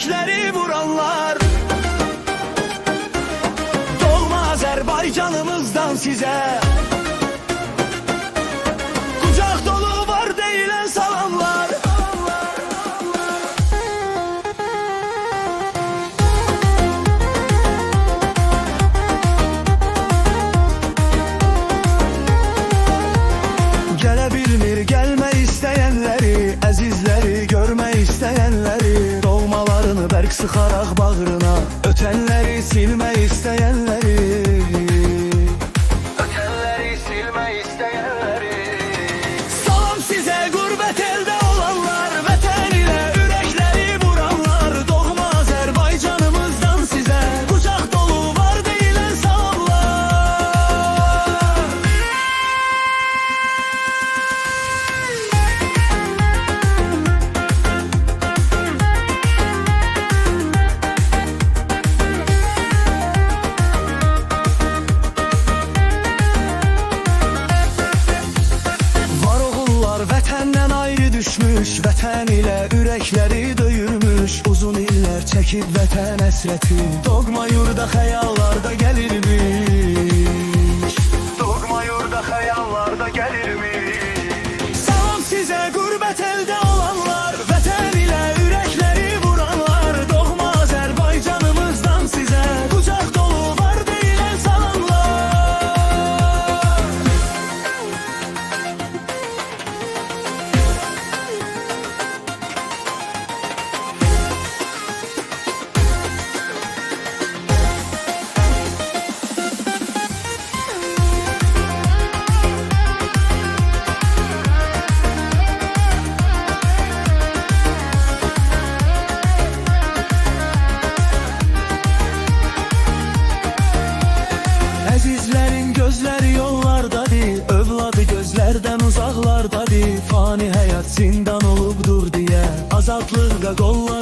yürekleri vuranlar. Doğma Azerbaycanımızdan size kucak dolu var deyilen salamlar. Gelebilir gelme isteyenleri, əzizləri görme isteyenleri, doğmalarını bərk sıxaraq bağrına ötenleri silme isteyenleri, ötenleri silme isteyenleri. Salam size gurbet elde olanlar, vətən ile ürəkləri vuranlar. Doğma Azərbaycanımızdan size kucak dolu var deyilen salamlar. Vətəndən ayrı düşmüş, vətən ilə ürəkləri döyürmüş. Uzun illər çəkib vətən həsrəti, doğma yurda xəyallarda gəlirmiş. Doğma yurda xəyallarda gəlirmiş. Salam sizə qurbət əldə olanlar, vətən ilə ürəkləri vuranlar. Doğma Azərbaycanımızdan sizə qucaq dolu var deyilən salamlar. Əzizlərin gözləri yollardadır, övladı gözlərdən uzaqlardadır. Fani həyat zindan olubdur deyə azadlıqda qollar